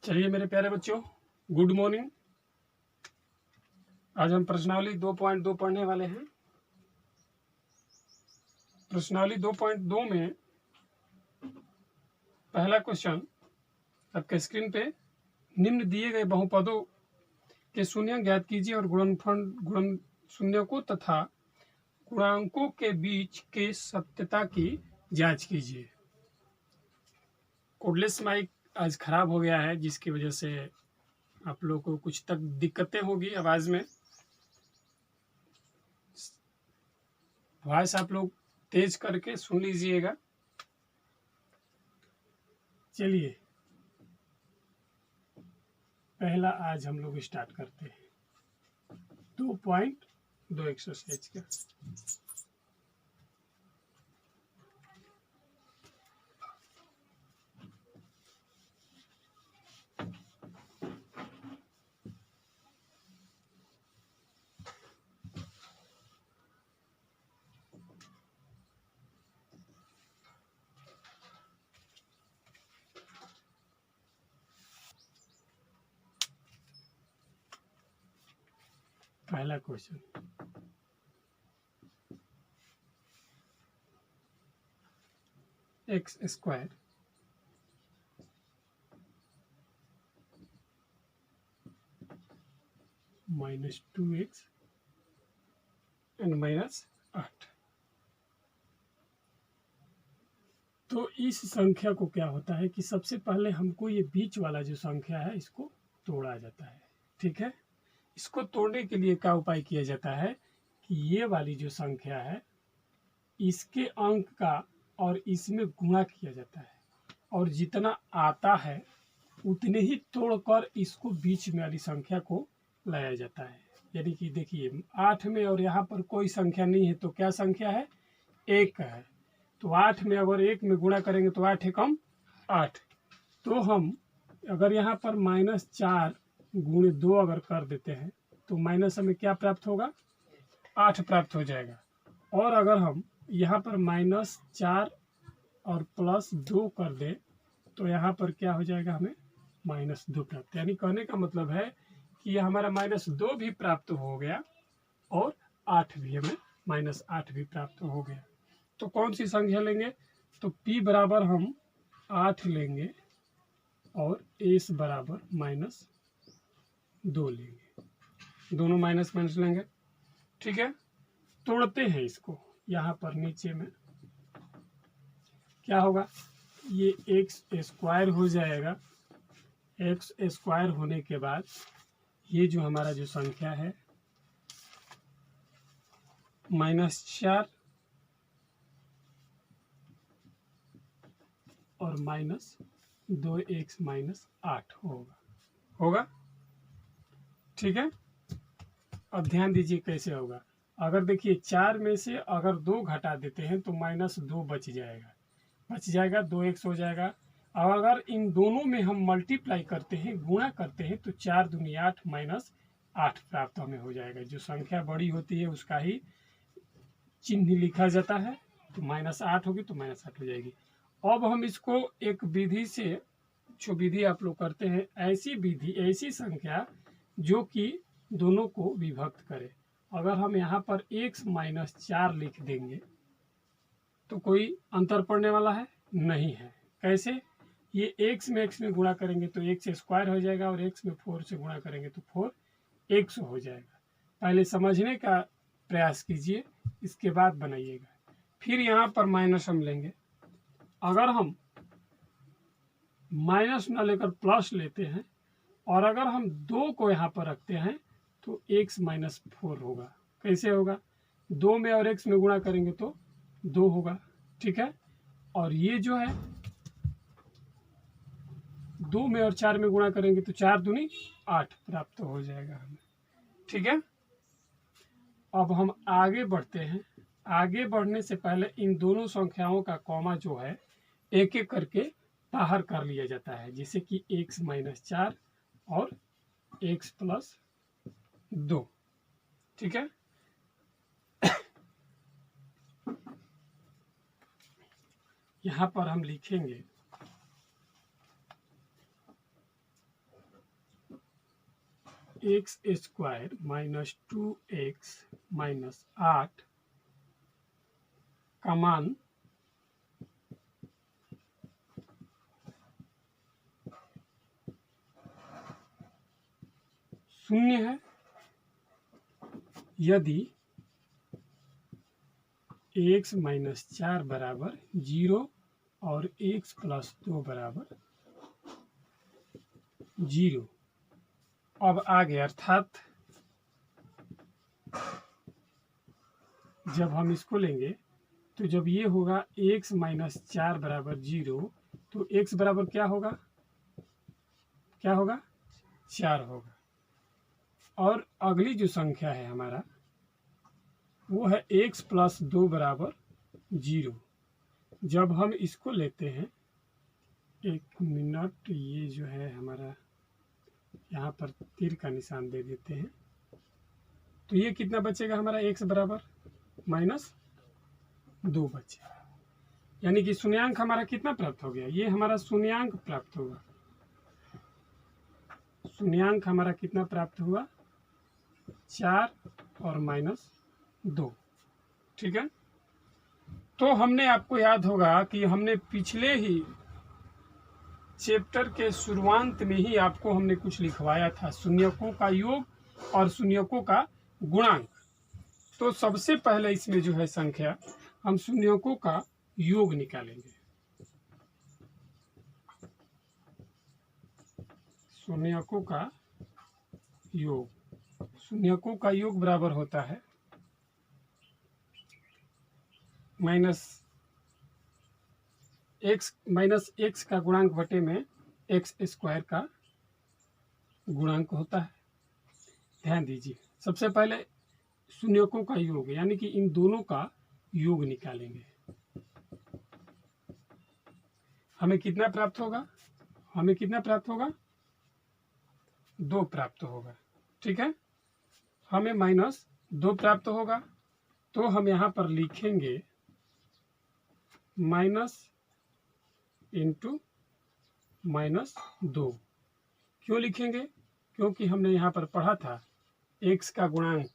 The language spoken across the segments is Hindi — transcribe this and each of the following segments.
चलिए मेरे प्यारे बच्चों, गुड मॉर्निंग। आज हम प्रश्नावली 2.2 पढ़ने वाले हैं। प्रश्नावली 2.2 में पहला क्वेश्चन आपके स्क्रीन पे, निम्न दिए गए बहुपदों के शून्य ज्ञात कीजिए और गुणन शून्य को तथा गुणांकों के बीच के सत्यता की जांच कीजिए। कोडलेस माइक आज खराब हो गया है, जिसकी वजह से आप लोगों को कुछ तक दिक्कतें होगी आवाज में। वॉइस आप लोग तेज करके सुन लीजिएगा। चलिए पहला आज हम लोग स्टार्ट करते हैं 2.2 एक्सरसाइज का। पहला question, x square -2x and -8। तो इस संख्या को क्या होता है कि सबसे पहले हमको ये बीच वाला जो संख्या है इसको तोड़ा जाता है। ठीक है, इसको तोड़ने के लिए क्या उपाय किया जाता है कि ये वाली जो संख्या है इसके अंक का और इसमें गुणा किया जाता है, और जितना आता है उतने ही तोड़कर इसको बीच में वाली संख्या को लाया जाता है। यानी कि देखिए 8 में और यहाँ पर कोई संख्या नहीं है, तो क्या संख्या है? 1 है। तो 8 में अगर 1 में गुणा करेंगे तो 8 एकम 8। तो हम अगर यहाँ पर -4 गुणे 2 अगर कर देते हैं तो माइनस हमें क्या प्राप्त होगा? 8 प्राप्त हो जाएगा। और अगर हम यहाँ पर -4 और +2 कर दें तो यहाँ पर क्या हो जाएगा? हमें -2 प्राप्त। यानी कहने का मतलब है कि हमारा -2 भी प्राप्त हो गया और 8 भी, हमें -8 भी प्राप्त हो गया। तो कौन सी संख्या लेंगे? तो p बराबर हम 8 लेंगे और s बराबर -2 लेंगे। दोनों माइनस माइनस लेंगे। ठीक है, तोड़ते हैं इसको। यहाँ पर नीचे में क्या होगा? ये एक्स स्क्वायर हो जाएगा। एक्स स्क्वायर होने के बाद ये जो हमारा जो संख्या है -4 और -2x -8 होगा। ठीक है, अब ध्यान दीजिए कैसे होगा। अगर देखिए 4 में से अगर 2 घटा देते हैं तो -2 बच जाएगा 2x हो जाएगा। और अगर इन दोनों में हम मल्टीप्लाई करते हैं, गुणा करते हैं, तो 4 दूनी 8 -8 प्राप्त हमें हो जाएगा। जो संख्या बड़ी होती है उसका ही चिन्ह लिखा जाता है। तो -8 होगी तो -8 हो जाएगी। अब हम इसको एक विधि से, जो विधि आप लोग करते हैं, ऐसी विधि, ऐसी संख्या जो कि दोनों को विभक्त करे। अगर हम यहाँ पर x -4 लिख देंगे तो कोई अंतर पड़ने वाला है? नहीं है। कैसे? ये x में गुणा करेंगे तो x स्क्वायर हो जाएगा, और x में 4 से गुणा करेंगे तो 4x हो जाएगा। पहले समझने का प्रयास कीजिए, इसके बाद बनाइएगा। फिर यहाँ पर माइनस हम लेंगे। अगर हम माइनस ना लेकर प्लस लेते हैं और अगर हम 2 को यहाँ पर रखते हैं तो x -4 होगा। कैसे होगा? 2 में और x में गुणा करेंगे तो 2 होगा। ठीक है, और ये जो है 2 में और 4 में गुणा करेंगे तो 4 दूनी 8 प्राप्त हो जाएगा हमें। ठीक है, अब हम आगे बढ़ते हैं। आगे बढ़ने से पहले इन दोनों संख्याओं का कॉमा जो है एक एक करके बाहर कर लिया जाता है, जैसे कि x -4 और x + 2। ठीक है, यहाँ पर हम लिखेंगे x square minus 2x minus 8 का मान शून्य है यदि x माइनस 4 बराबर 0 और x प्लस 2 बराबर 0। अब आगे अर्थात जब हम इसको लेंगे तो जब ये होगा x माइनस 4 बराबर 0 तो x बराबर क्या होगा, 4 होगा। और अगली जो संख्या है हमारा वो है x प्लस 2 बराबर 0। जब हम इसको लेते हैं, एक मिनट, ये जो है हमारा यहाँ पर तीर का निशान दे देते हैं, तो ये कितना बचेगा हमारा x बराबर -2 बचेगा। यानी कि शून्यांक हमारा कितना प्राप्त हो गया, ये हमारा शून्यांक प्राप्त होगा। शून्यांक हमारा कितना प्राप्त हुआ, 4 और -2। ठीक है। तो हमने, आपको याद होगा कि हमने पिछले ही चैप्टर के शुरुआत में ही आपको हमने कुछ लिखवाया था, शून्यकों का योग और शून्यकों का गुणांक। तो सबसे पहले इसमें जो है संख्या, हम शून्यकों का योग निकालेंगे। शून्यकों का योग, शून्यकों का योग बराबर होता है -x का गुणांक बटे में x स्क्वायर का गुणांक होता है। ध्यान दीजिए, सबसे पहले शून्यकों का योग यानी कि इन दोनों का योग निकालेंगे। हमें कितना प्राप्त होगा, 2 प्राप्त होगा। ठीक है। हमें -2 प्राप्त होगा, तो हम यहाँ पर लिखेंगे माइनस इंटू -2। क्यों लिखेंगे, क्योंकि हमने यहाँ पर पढ़ा था x का गुणांक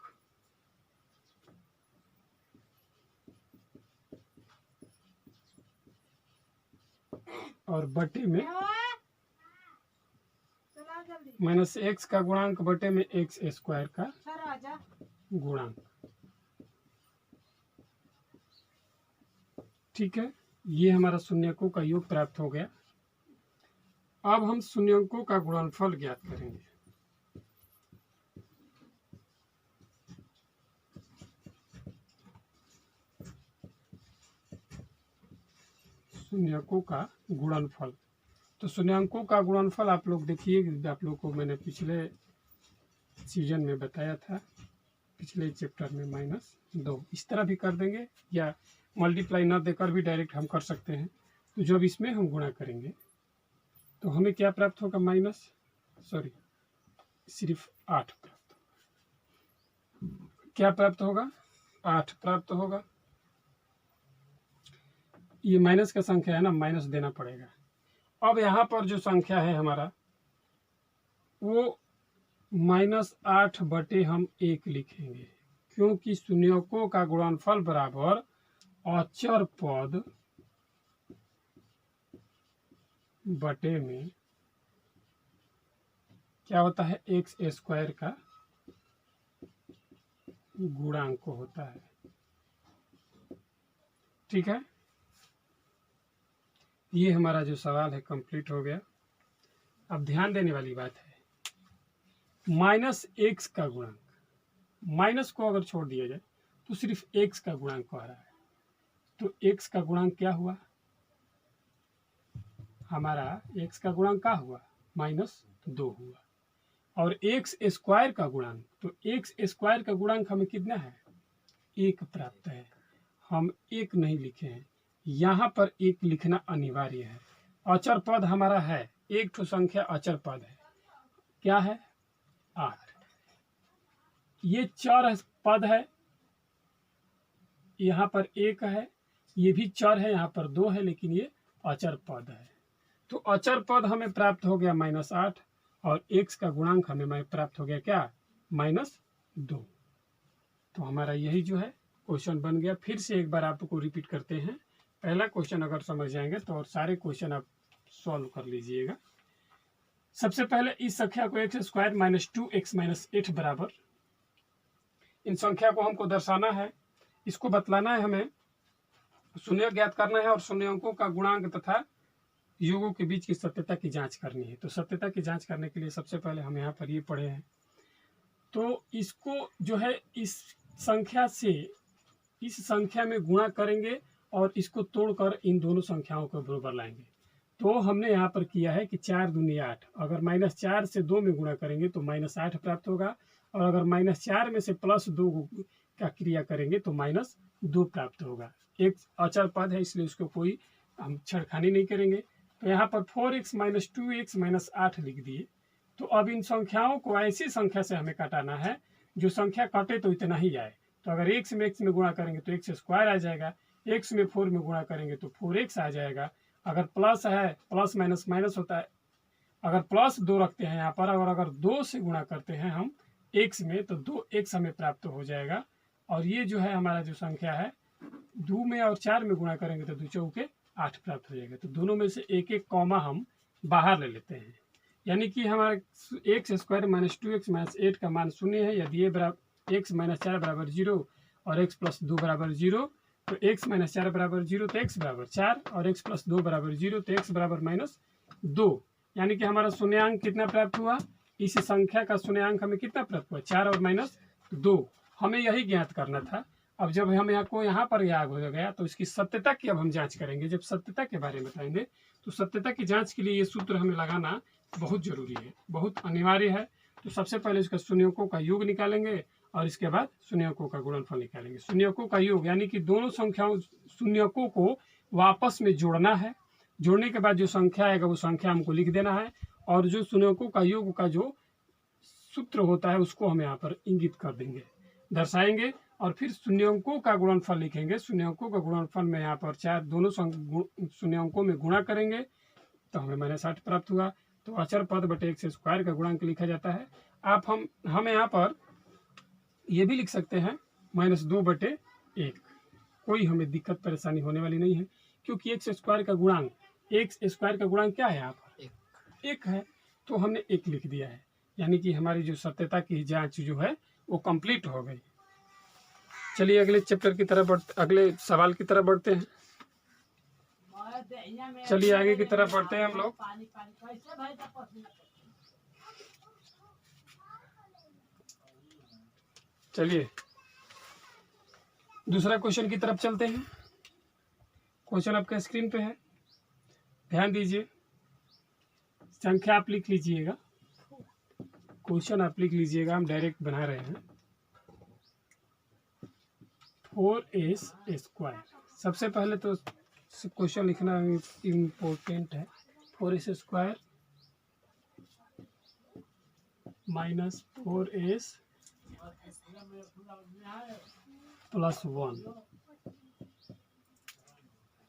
और बटे में -x का गुणांक बटे में x स्क्वायर का गुणांक। ठीक है। ये हमारा शून्यकों का योग प्राप्त हो गया। अब हम शून्यकों का गुणनफल ज्ञात करेंगे। शून्यकों का गुणनफल, तो शून्यकों का गुणनफल आप लोग देखिए, आप लोग को मैंने पिछले सीजन में बताया था, पिछले चैप्टर में -2। इस तरह भी कर देंगे या मल्टीप्लाई ना देकर भी डायरेक्ट हम कर सकते हैं। तो जब इसमें हम गुणा करेंगे तो हमें क्या प्राप्त होगा, सिर्फ 8 प्राप्त होगा। क्या प्राप्त होगा, 8 प्राप्त होगा। ये माइनस का संख्या है ना, माइनस देना पड़ेगा। अब यहाँ पर जो संख्या है हमारा वो -8 बटे हम 1 लिखेंगे, क्योंकि शून्यकों का गुणनफल बराबर अचर पद बटे में क्या होता है, x स्क्वायर का गुणांक होता है। ठीक है। ये हमारा जो सवाल है कंप्लीट हो गया। अब ध्यान देने वाली बात है, -x का गुणांक, माइनस को अगर छोड़ दिया जाए तो सिर्फ x का गुणांक आ रहा है। तो x का गुणांक क्या हुआ, हमारा x का गुणांक क्या हुआ, -2 हुआ। और x स्क्वायर का गुणांक, तो x स्क्वायर का गुणांक हमें कितना है, 1 प्राप्त है। हम 1 नहीं लिखे हैं, यहाँ पर 1 लिखना अनिवार्य है। अचर पद हमारा है, एक ठो संख्या अचर पद है, क्या है, 8। ये चर पद है, यहाँ पर 1 है, ये भी चर है, यहाँ पर 2 है, लेकिन ये अचर पद है। तो अचर पद हमें प्राप्त हो गया -8, और x का गुणांक हमें प्राप्त हो गया क्या, -2। तो हमारा यही जो है क्वेश्चन बन गया। फिर से एक बार आपको रिपीट करते हैं। पहला क्वेश्चन अगर समझ जाएंगे तो और सारे क्वेश्चन आप सॉल्व कर लीजिएगा। सबसे पहले इस संख्या को x² - 2x - 8 बराबर, इन संख्या को हमको दर्शाना है, इसको बतलाना है, हमें शून्य ज्ञात करना है और शून्यंकों का गुणांक तथा योगों के बीच की सत्यता की जांच करनी है। तो सत्यता की जांच करने के लिए सबसे पहले हम यहाँ पर ये पढ़े हैं, तो इसको जो है इस संख्या से इस संख्या में गुणा करेंगे और इसको तोड़कर इन दोनों संख्याओं को बराबर लाएंगे। तो हमने यहाँ पर किया है कि 4 दूनी 8, अगर -4 से 2 में गुणा करेंगे तो -8 प्राप्त होगा, और अगर -4 में से +2 का क्रिया करेंगे तो -2 प्राप्त होगा। एक अचर पद है इसलिए उसको कोई हम छेड़खानी नहीं करेंगे। तो यहाँ पर 4x - 2x - 8 लिख दिए। तो अब इन संख्याओं को ऐसी संख्या से हमें काटाना है जो संख्या कटे तो इतना ही आए। तो अगर x में गुणा करेंगे तो x² आ जाएगा, x में 4 में गुणा करेंगे तो 4x आ जाएगा। अगर प्लस है, प्लस माइनस माइनस होता है, अगर +2 रखते हैं यहाँ पर, और अगर 2 से गुणा करते हैं हम x में तो 2x हमें प्राप्त हो जाएगा। और ये जो है हमारा जो संख्या है 2 में और 4 में गुणा करेंगे तो 2 चौके 8 प्राप्त हो जाएगा। तो दोनों में से एक एक कॉमा हम बाहर ले लेते हैं, यानी कि हमारा x² - 2x - 8 का मान 0 है। यदि ये x - 4 बराबर 0 और x + 2 बराबर 0, तो x - 4 बराबर 0 तो x बराबर 4, और x + 2 बराबर 0 तो x बराबर -2। यानी कि हमारा शून्यांक कितना प्राप्त हुआ, इस संख्या का शून्यांक हमें कितना प्राप्त हुआ, 4 और -2। हमें यही ज्ञात करना था। अब जब हम यहाँ पर याद हो गया तो इसकी सत्यता की अब हम जांच करेंगे। जब सत्यता के बारे में बताएंगे तो सत्यता की जांच के लिए ये सूत्र हमें लगाना बहुत जरूरी है, बहुत अनिवार्य है। तो सबसे पहले इसका शून्यकों का योग निकालेंगे और इसके बाद शून्यकों का गुणनफल निकालेंगे। शून्यकों का योग यानी कि दोनों संख्याओं शून्यकों को वापस में जोड़ना है। जोड़ने के बाद जो संख्या आएगा वो संख्या हमको लिख देना है, और जो शून्यकों का योग का जो सूत्र होता है उसको हम यहाँ पर इंगित कर देंगे, दर्शाएंगे, और फिर शून्यंकों का गुणनफल लिखेंगे। शून्यंकों का गुणनफल में यहाँ पर 4 दोनों शून्यंकों में गुणा करेंगे तो हमें -8 प्राप्त हुआ। तो अचर पद बटे x² का गुणांक लिखा जाता है। हम यहाँ पर ये भी लिख सकते हैं -2 बटे 1। कोई हमें दिक्कत परेशानी होने वाली नहीं है, क्योंकि x² का गुणांक क्या है, यहाँ पर 1 है। तो हमने 1 लिख दिया है, यानी कि हमारी जो सत्यता की जांच जो है वो कंप्लीट हो गई। चलिए अगले चैप्टर की तरफ अगले सवाल की तरफ बढ़ते हैं। चलिए आगे की तरफ बढ़ते हैं हम लोग। चलिए दूसरा क्वेश्चन की तरफ चलते हैं। क्वेश्चन आपके स्क्रीन पे है, ध्यान दीजिए। संख्या आप लिख लीजिएगा, क्वेश्चन आप लिख लीजिएगा, हम डायरेक्ट बना रहे हैं। 4s²। सबसे पहले तो क्वेश्चन लिखना इम्पोर्टेंट है। 4s² - 4s + 1।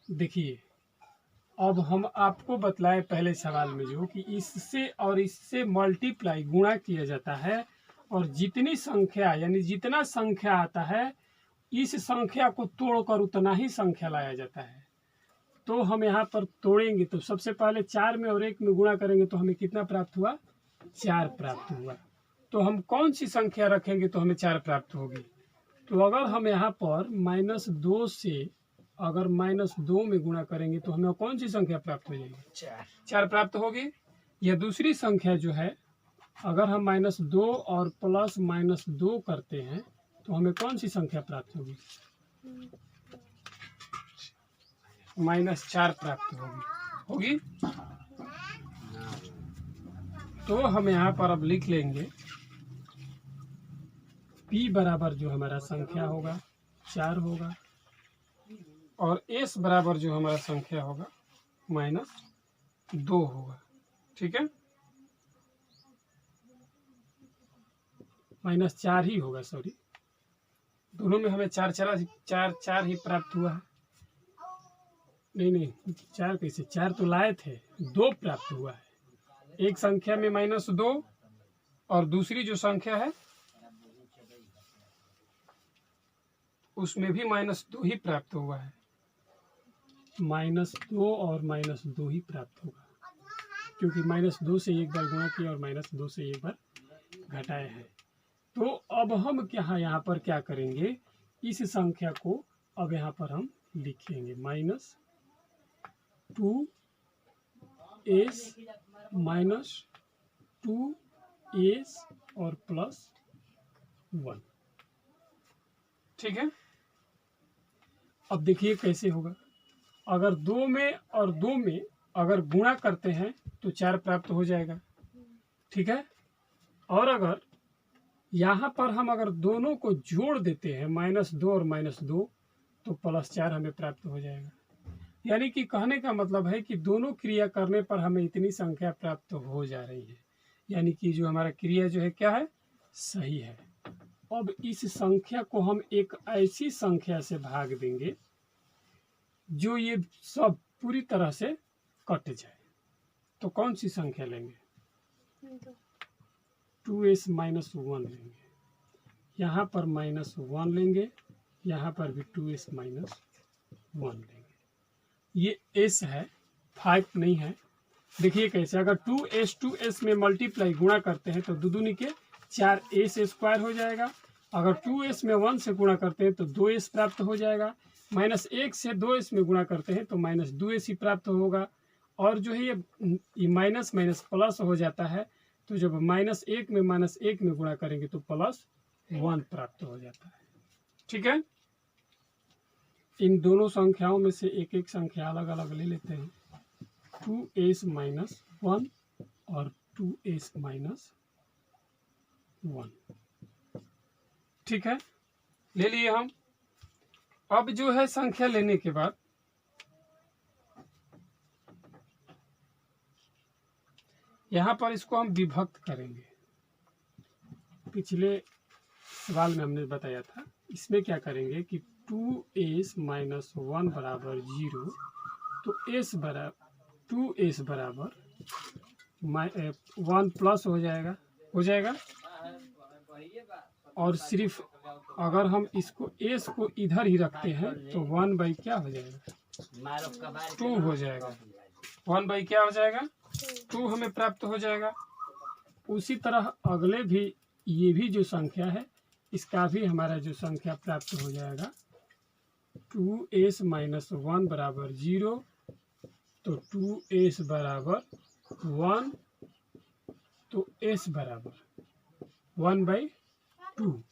देखिए अब हम आपको बतलाए पहले सवाल में जो कि इससे और इससे मल्टीप्लाई गुणा किया जाता है, और जितनी संख्या यानी जितना संख्या आता है इस संख्या को तोड़कर उतना ही संख्या लाया जाता है। तो हम यहाँ पर तोड़ेंगे तो सबसे पहले 4 में और 1 में गुणा करेंगे तो हमें कितना प्राप्त हुआ, 4 प्राप्त हुआ। तो हम कौन सी संख्या रखेंगे तो हमें 4 प्राप्त होगी। तो अगर हम यहाँ पर -2 से अगर -2 में गुणा करेंगे तो हमें कौन सी संख्या प्राप्त हो जाएगी, 4 प्राप्त होगी। यह दूसरी संख्या जो है अगर हम -2 और +-2 करते हैं तो हमें कौन सी संख्या प्राप्त होगी, -4 प्राप्त होगी। तो हम यहाँ पर अब लिख लेंगे p बराबर जो हमारा संख्या होगा 4 होगा, और s बराबर जो हमारा संख्या होगा -2 होगा। ठीक है, -4 ही होगा, सॉरी, दोनों में हमें 4 ही प्राप्त हुआ है। नहीं 4 कैसे, 4 तो लाए थे, 2 प्राप्त हुआ है। एक संख्या में -2 और दूसरी जो संख्या है उसमें भी -2 ही प्राप्त हुआ है। -2 और -2 ही प्राप्त होगा, क्योंकि -2 से एक बार गुणा किया और -2 से एक बार घटाए हैं। तो अब हम यहाँ पर क्या करेंगे, इस संख्या को अब यहाँ पर हम लिखेंगे -2s -2s और +1। ठीक है। अब देखिए कैसे होगा। अगर 2 में और 2 में अगर गुणा करते हैं तो 4 प्राप्त हो जाएगा। ठीक है। और अगर यहाँ पर हम अगर दोनों को जोड़ देते हैं -2 और -2 तो +4 हमें प्राप्त हो जाएगा। यानी कि कहने का मतलब है कि दोनों क्रिया करने पर हमें इतनी संख्या प्राप्त हो जा रही है, यानी कि जो हमारा क्रिया जो है क्या है, सही है। अब इस संख्या को हम एक ऐसी संख्या से भाग देंगे जो ये सब पूरी तरह से कट जाए। तो कौन सी संख्या लेंगे? 2s -1 लेंगे। यहाँ पर -1 लेंगे, यहाँ पर भी 2s -1 लेंगे। ये s है, 5 नहीं है। देखिए कैसे, अगर 2s में मल्टीप्लाई गुणा करते हैं तो दूनी के 4s² हो जाएगा। अगर 2s में 1 से गुणा करते हैं तो 2s प्राप्त हो जाएगा। -1 से 2s में गुणा करते हैं तो -2s ही प्राप्त होगा। और जो है ये माइनस माइनस प्लस हो जाता है, तो जब -1 में -1 में गुणा करेंगे तो +1 प्राप्त हो जाता है। ठीक है। इन दोनों संख्याओं में से एक एक संख्या अलग अलग ले लेते हैं। 2s -1 और 2s -1। ठीक है, ले लिए हम। अब जो है संख्या लेने के बाद यहाँ पर इसको हम विभक्त करेंगे। पिछले सवाल में हमने बताया था, इसमें क्या करेंगे कि 2s -1 बराबर 0, तो s बराबर 2s बराबर 1 प्लस हो जाएगा। और सिर्फ अगर हम इसको s को इधर ही रखते हैं तो 1 बाई क्या हो जाएगा, 2 हो जाएगा। 1 बाई क्या हो जाएगा, 2 हमें प्राप्त हो जाएगा। उसी तरह अगले भी, ये भी जो संख्या है इसका भी हमारा जो संख्या प्राप्त हो जाएगा 2s -1 बराबर 0, तो 2s बराबर 1, तो s बराबर 1/2।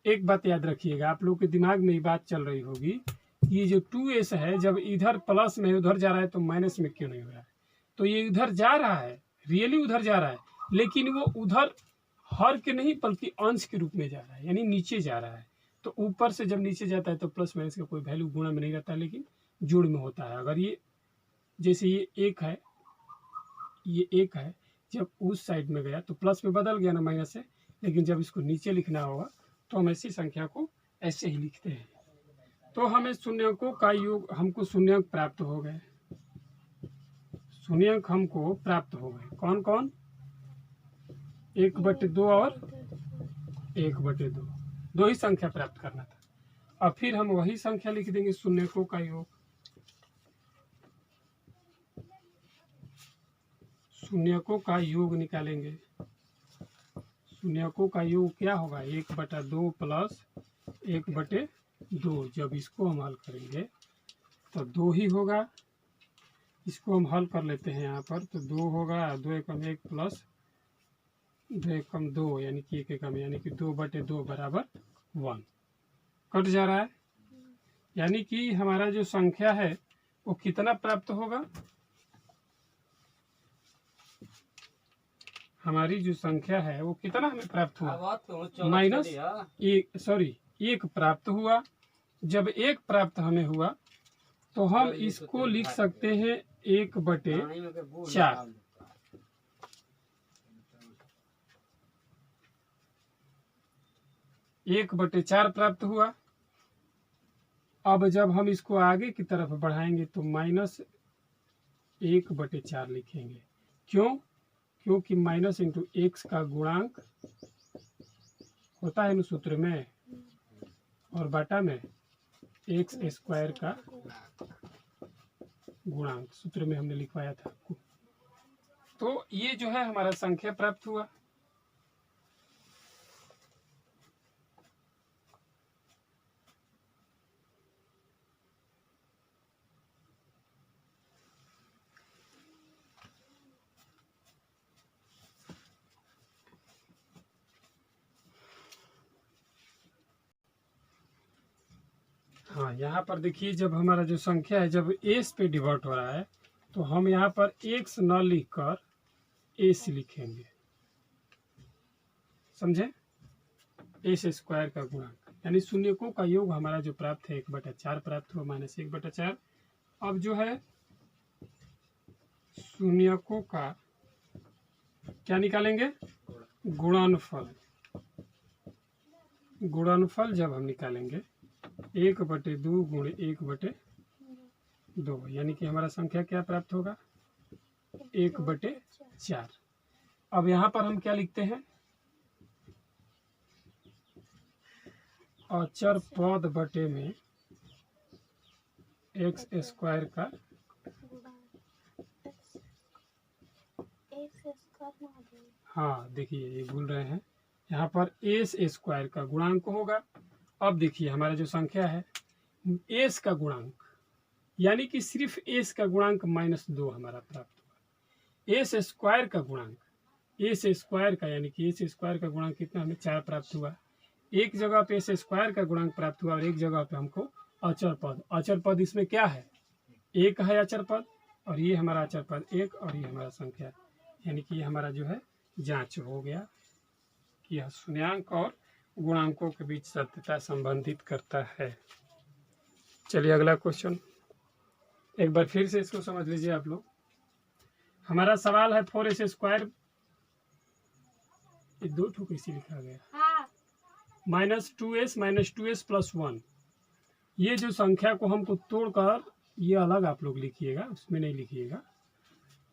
एक बात याद रखिएगा, आप लोग के दिमाग में ये बात चल रही होगी, ये जो 2s है जब इधर प्लस में उधर जा रहा है तो माइनस में क्यों नहीं हो रहा है। तो ये उधर जा रहा है, रियली उधर जा रहा है, लेकिन वो उधर हर के नहीं बल्कि अंश के रूप में जा रहा है, यानी नीचे जा रहा है। तो ऊपर से जब नीचे जाता है तो प्लस माइनस का कोई वैल्यू गुणा में नहीं रहता, लेकिन जोड़ में होता है। अगर ये जैसे ये 1 है, ये 1 है, जब उस साइड में गया तो प्लस में बदल गया ना माइनस से, लेकिन जब इसको नीचे लिखना होगा तो हम ऐसी संख्या को ऐसे ही लिखते हैं। तो हमें शून्यकों का योग, हमको शून्यक प्राप्त हो गए। शून्यक हमको प्राप्त हो गए कौन कौन, 1/2 और 1/2, दो ही संख्या प्राप्त करना था। अब फिर हम वही संख्या लिख देंगे, शून्यकों का योग। शून्यकों का योग निकालेंगे। शून्यकों का योग क्या होगा, 1/2 प्लस 1/2। जब इसको हम हल करेंगे तो 2 ही होगा। इसको हम हल कर लेते हैं यहाँ पर, तो 2 होगा, 2 एकम 1 प्लस 2 एकम 2, यानी कि 1 एकम, यानी कि 2/2 बराबर 1। कट जा रहा है, यानी कि हमारा जो संख्या है वो कितना प्राप्त होगा, हमारी जो संख्या है वो कितना हमें प्राप्त हुआ, -1 प्राप्त हुआ। जब 1 प्राप्त हमें हुआ तो हम इसको लिख सकते हैं 1/4। 1/4 प्राप्त हुआ। अब जब हम इसको आगे की तरफ बढ़ाएंगे तो -1/4 लिखेंगे। क्यों? क्योंकि माइनस इंटू एक्स का गुणांक होता है ना सूत्र में, और बटा में एक्स स्क्वायर का गुणांक सूत्र में हमने लिखवाया था आपको। तो ये जो है हमारा संख्या प्राप्त हुआ। हाँ, यहाँ पर देखिए जब हमारा जो संख्या है जब एस पे डिवर्ट हो रहा है तो हम यहाँ पर एक्स न लिखकर एस लिखेंगे, समझे? एस स्क्वायर का गुणांक यानी शून्यकों का योग हमारा जो प्राप्त है 1/4 प्राप्त हुआ, माइनस 1/4। अब जो है शून्यकों का क्या निकालेंगे? गुणनफल। गुणनफल जब हम निकालेंगे 1/2 गुणे 1/2 यानी कि हमारा संख्या क्या प्राप्त होगा? 1/4। अब यहाँ पर हम क्या लिखते हैं? अचर पद बटे में एक्स स्क्वायर का, हाँ देखिए ये भूल रहे हैं, यहाँ पर एस स्क्वायर का गुणांक होगा। अब देखिए हमारा जो संख्या है एस का गुणांक यानी कि सिर्फ एस का गुणांक -2 हमारा प्राप्त हुआ। एस स्क्वायर का गुणांक, एस स्क्वायर का यानी कि एस स्क्वायर का गुणांक कितना? हमें 4 प्राप्त हुआ। एक जगह पे एस स्क्वायर का गुणांक प्राप्त हुआ और एक जगह पे हमको अचर पद। अचर पद इसमें क्या है? एक है अचर पद, और ये हमारा अचर पद 1 और ये हमारा संख्या, यानी कि हमारा जो है जांच हो गया कि यह शून्यांक और गुणांकों के बीच सत्यता संबंधित करता है। चलिए अगला क्वेश्चन एक बार फिर से इसको समझ लीजिए आप लोग। हमारा सवाल है 4s स्क्वायर, ये 2 ठोक इसी लिखा गया, -2s प्लस 1। ये जो संख्या को हमको तोड़कर ये अलग आप लोग लिखिएगा, उसमें नहीं लिखिएगा।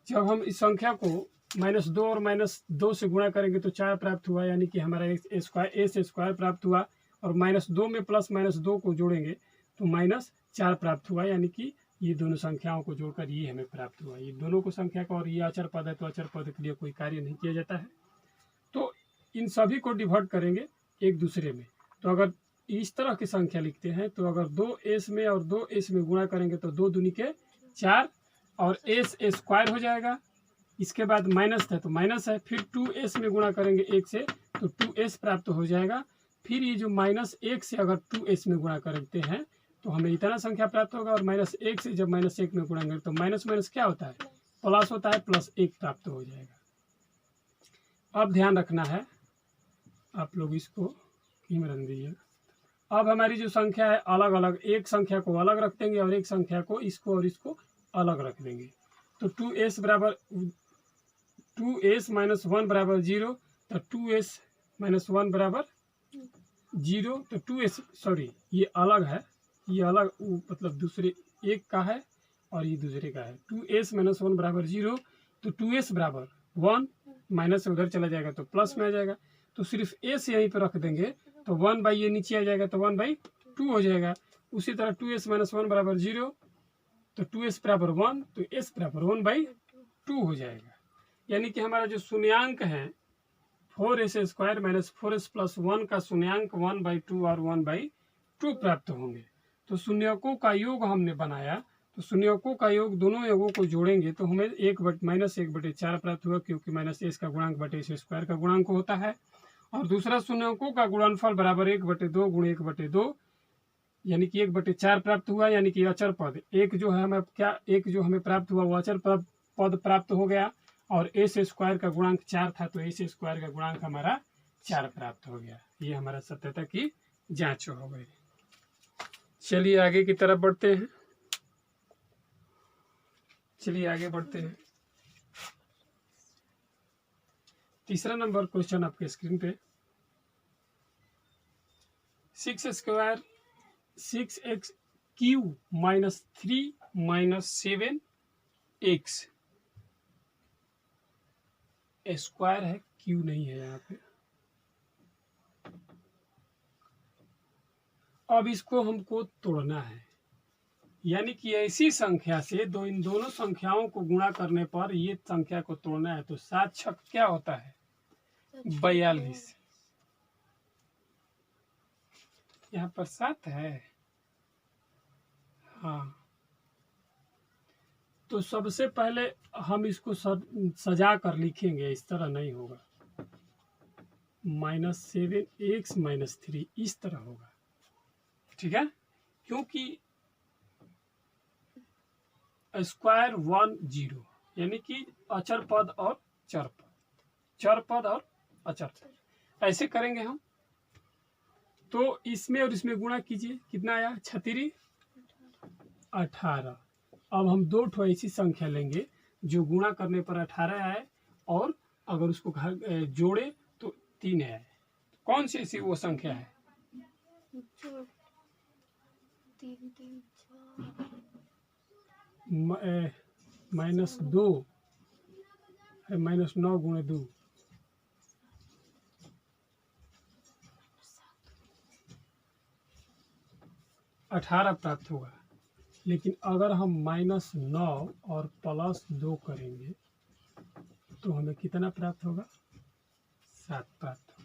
जब हम इस संख्या को -2 और -2 से गुणा करेंगे तो 4 प्राप्त हुआ, यानी कि हमारा एस स्क्वायर प्राप्त हुआ, और -2 में प्लस -2 को जोड़ेंगे तो -4 प्राप्त हुआ, यानी कि ये दोनों संख्याओं को जोड़कर ये हमें प्राप्त हुआ। ये दोनों को संख्या का, और ये अचर पद है तो अचर पद के लिए कोई कार्य नहीं किया जाता है। तो इन सभी को डिवाइड करेंगे एक दूसरे में। तो अगर इस तरह की संख्या लिखते हैं तो अगर 2s में और 2s में गुणा करेंगे तो 2 दूनी के 4 और एस स्क्वायर हो जाएगा। इसके बाद माइनस है तो माइनस है, फिर 2s में गुणा करेंगे 1 से तो 2s प्राप्त हो जाएगा। फिर ये जो -1 से अगर 2s में गुणा करते हैं तो हमें इतना संख्या प्राप्त होगा, और -1 से जब -1 में गुणा करेंगे तो माइनस क्या होता है? प्लस होता है, +1 प्राप्त हो जाएगा। अब ध्यान रखना है आप लोग, इसको रख दीजिए। अब हमारी जो संख्या है अलग अलग, एक संख्या को अलग रख देंगे और एक संख्या को इसको और इसको अलग रख देंगे। तो 2s - 1 बराबर 0, तो 2s - 1 बराबर 0। तो 2s सॉरी ये अलग है, ये अलग मतलब दूसरे एक का है और ये दूसरे का है। 2s - 1 बराबर 0, तो 2s बराबर 1, माइनस से उधर चला जाएगा तो प्लस में आ जाएगा। तो सिर्फ s यहीं पर रख देंगे तो 1 ये नीचे आ जाएगा तो 1/2 हो जाएगा। उसी तरह 2s - 1 बराबर 0, तो 2s बराबर 1, तो s बराबर 1/2 हो जाएगा। यानी कि हमारा जो शून्यांक है 4s स्क्वायर -4s प्लस 1 का शून्यांक 1/2 और 1/2 प्राप्त होंगे। तो शून्यकों का योग हमने बनाया, तो शून्यकों का योग दोनों योगों को जोड़ेंगे तो हमें -1/4 प्राप्त हुआ, क्योंकि -s का गुणांक बटे s स्क्वायर का गुणांक होता है। और दूसरा शून्यकों का गुणनफल बराबर 1/2 गुणे 1/2, यानी कि 1/4 प्राप्त हुआ, यानी कि अचर पद एक जो है हमें एक जो हमें प्राप्त हुआ वो अचर पद प्राप्त हो गया, और एस स्क्वायर का गुणांक 4 था तो एस स्क्वायर का गुणांक हमारा 4 प्राप्त हो गया। ये हमारा सत्यता की जांच हो गई। चलिए आगे की तरफ बढ़ते हैं। चलिए आगे बढ़ते हैं। तीसरा नंबर क्वेश्चन आपके स्क्रीन पे, 6x क्यूब -3 - 7x स्क्वायर है, क्यू नहीं है यहाँ पे। अब इसको हमको तोड़ना है, यानी कि ऐसी संख्या से इन दोनों संख्याओं को गुणा करने पर ये संख्या को तोड़ना है। तो 7 छक क्या होता है? 42। यहाँ पर 7 है। हाँ, तो सबसे पहले हम इसको सजा कर लिखेंगे, इस तरह नहीं होगा। -7x-3 इस तरह होगा, ठीक है, क्योंकि स्क्वायर 1 0, यानी कि अचर पद और चर पद, चर पद और अचर पद। ऐसे करेंगे हम। तो इसमें और इसमें गुणा कीजिए, कितना आया? 36 18। अब हम दो ठो ऐसी संख्या लेंगे जो गुणा करने पर 18 आए और अगर उसको जोड़े तो 3 आए। कौन सी ऐसी वो संख्या है? -2 -9 गुणे 2, 18 प्राप्त होगा। लेकिन अगर हम -9 और +2 करेंगे तो हमें कितना प्राप्त होगा? 7 प्राप्त होगा।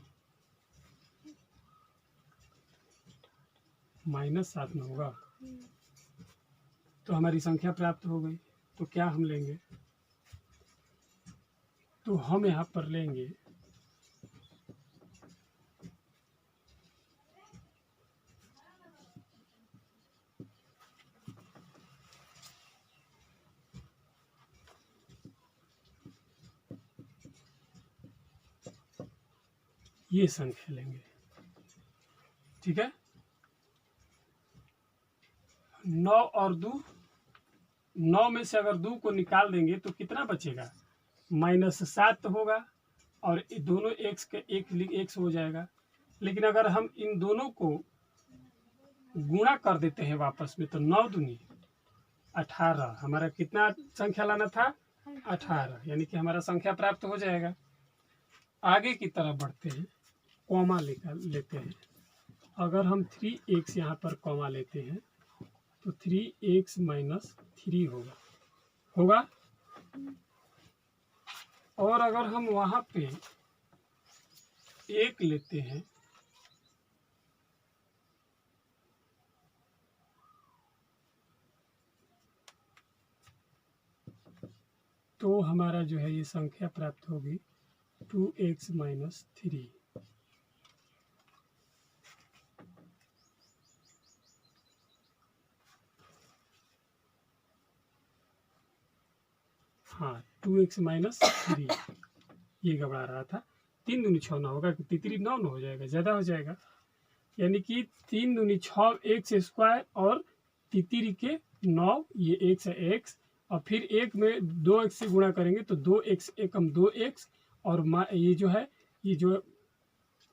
-7 में होगा तो हमारी संख्या प्राप्त हो गई। तो क्या हम लेंगे? तो हम यहाँ पर लेंगे ये संख्या लेंगे, ठीक है। 9 और 2, 9 में से अगर 2 को निकाल देंगे तो कितना बचेगा? -7 होगा और दोनों एक्स के एक हो जाएगा। लेकिन अगर हम इन दोनों को गुणा कर देते हैं वापस में तो 9 दूनी 18, हमारा कितना संख्या लाना था? 18, यानी कि हमारा संख्या प्राप्त हो जाएगा। आगे की तरफ बढ़ते हैं, कॉमा लेते हैं। अगर हम 3x यहाँ पर कॉमा लेते हैं तो 3x - 3 होगा। और अगर हम वहाँ पे 1 लेते हैं तो हमारा जो है ये संख्या प्राप्त होगी 2x - 3। हाँ, 2x - 3, ये घबरा रहा था। 3 दूनी 6 ना होगा, 3 9 हो जाएगा, ज़्यादा हो जाएगा। यानी कि 3 दूनी 6 x स्क्वायर और 3 के 9, ये x है x, और फिर 1 में 2x से गुणा करेंगे तो 2x 1 2x, और ये जो है ये जो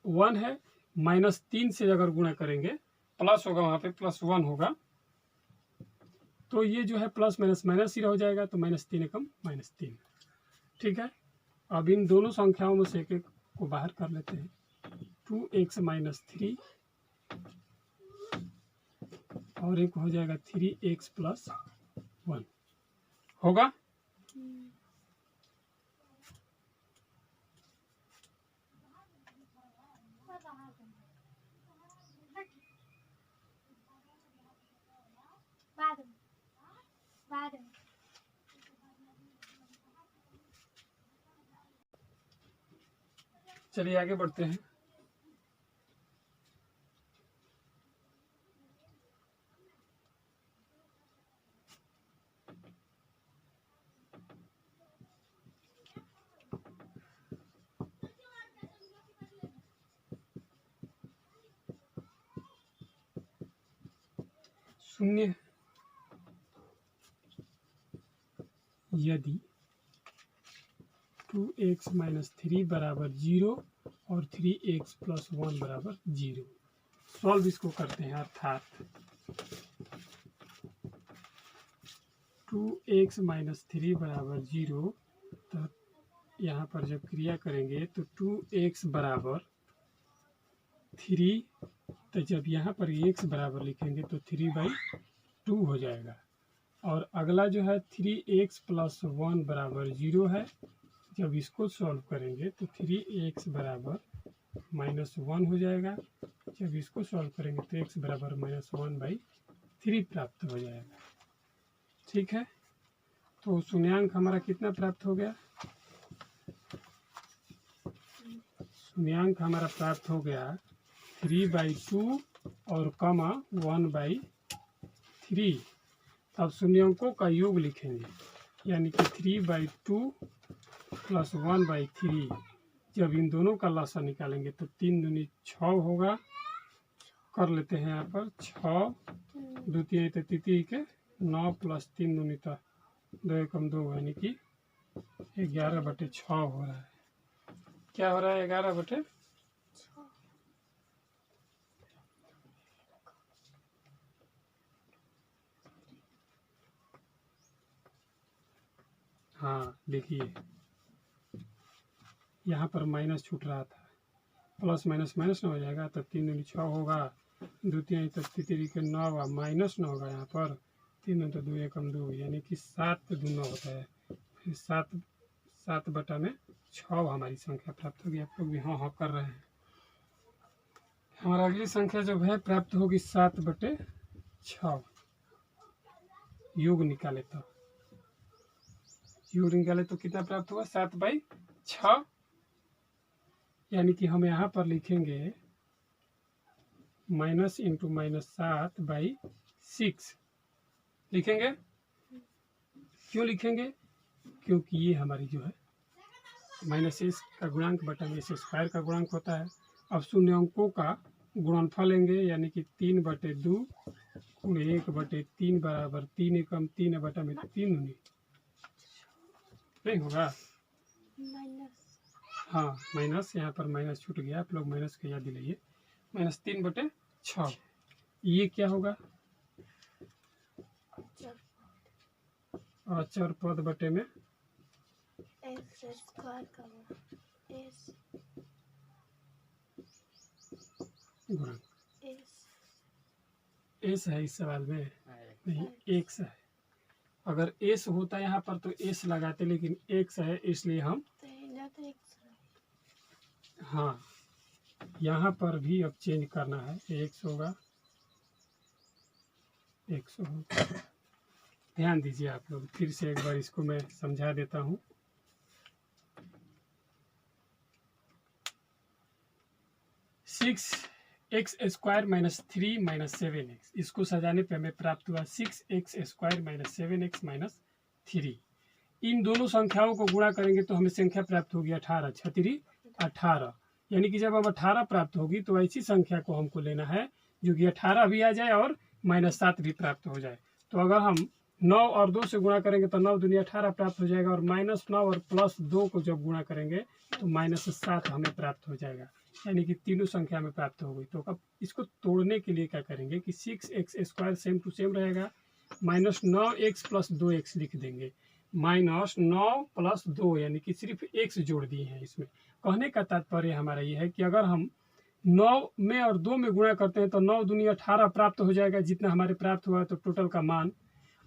1 है -3 से अगर गुणा करेंगे प्लस होगा, वहाँ पे +1 होगा, तो ये जो है प्लस माइनस माइनस ही हो जाएगा। तो -3 एकम -3, ठीक है। अब इन दोनों संख्याओं में से एक को बाहर कर लेते हैं। 2x - 3 और एक हो जाएगा 3x + 1 होगा। चलिए आगे बढ़ते हैं। शून्य यदि 2x - 3 बराबर 0 और 3x + 1 बराबर 0। सॉल्व इसको करते हैं, अर्थात 2x - 3 बराबर 0, तो यहाँ पर जब क्रिया करेंगे तो 2x बराबर 3, तो जब यहाँ पर x बराबर लिखेंगे तो 3/2 हो जाएगा। और अगला जो है 3x प्लस 1 बराबर 0 है। जब इसको सॉल्व करेंगे तो 3x बराबर -1 हो जाएगा। जब इसको सॉल्व करेंगे तो x बराबर -1/3 प्राप्त हो जाएगा। ठीक है, तो शून्यांक हमारा कितना प्राप्त हो गया? शून्यांक हमारा प्राप्त हो गया 3/2 और कमा 1/3। अब शून्यांकों का योग लिखेंगे, यानी कि 3/2 प्लस 1/3। जब इन दोनों का लसा निकालेंगे तो 3 दूनी 6 होगा। कर लेते हैं यहाँ पर 6 2 3 33 के 9 प्लस 3 दूनी तो 2 एकम 2, यानी कि 11/6 हो रहा है। क्या हो रहा है? 11/6। हाँ देखिए, यहाँ पर माइनस छूट रहा था, प्लस माइनस माइनस ना हो जाएगा, तब 3 दूनी 6 होगा, 2 3 33 के 9 माइनस ना होगा, यहाँ पर 3 तो 2 एकम 2, यानी कि 7 दूना होता है। फिर 7/6 हमारी संख्या प्राप्त होगी। आप लोग भी हाँ हाँ कर रहे हैं। हमारा अगली संख्या जो है प्राप्त होगी 7/6। योग निकाले तो कितना प्राप्त हुआ? 7/6, यानी कि हम यहाँ पर लिखेंगे माइनस इंटू माइनस 7/6 लिखेंगे। क्यों लिखेंगे? क्योंकि ये हमारी जो है -s का गुणांक बटा s² का गुणांक होता है। अब शून्यांकों का गुणनफल लेंगे, यानी कि 3/2 × 1/3 बराबर 3 एकम 3/3 नहीं होगा। हाँ माइनस, यहाँ पर माइनस छूट गया, आप लोग माइनस का याद दिलाइए। -3/6 ये क्या होगा? अचर पद बटे में गुणांक। एस है इस सवाल में? नहीं, एक्स है। अगर एस होता यहाँ पर तो एस लगाते, लेकिन एक्स है इसलिए हम हाँ यहाँ पर भी अब चेंज करना है। एक्स होगा, एक्स होगा। ध्यान दीजिए आप लोग, फिर से एक बार इसको मैं समझा देता हूँ। Six x square minus 3 minus 7x, इसको सजाने पे हमें प्राप्त हुआ 6x² माइनस 7x माइनस 3। इन दोनों संख्याओं को गुणा करेंगे तो हमें संख्या प्राप्त होगी 18, 18। यानी कि जब हम 18 प्राप्त होगी तो ऐसी संख्या को हमको लेना है जो कि 18 भी आ जाए और -7 भी प्राप्त हो जाए। तो अगर हम 9 और 2 से गुणा करेंगे तो 9 दूनी 18 प्राप्त हो जाएगा, और -9 और +2 को जब गुणा करेंगे तो -7 हमें प्राप्त हो जाएगा, यानी कि तीनों संख्या में प्राप्त हो गई। तो अब इसको तोड़ने के लिए क्या करेंगे कि 6x² सेम टू सेम रहेगा, -9x + 2x लिख देंगे। -9 + 2 यानी कि सिर्फ x जोड़ दिए हैं इसमें। कहने का तात्पर्य हमारा ये है कि अगर हम 9 में और 2 में गुणा करते हैं तो 9 दूनी 18 प्राप्त हो जाएगा, जितना हमारे प्राप्त हुआ है, तो टोटल का मान।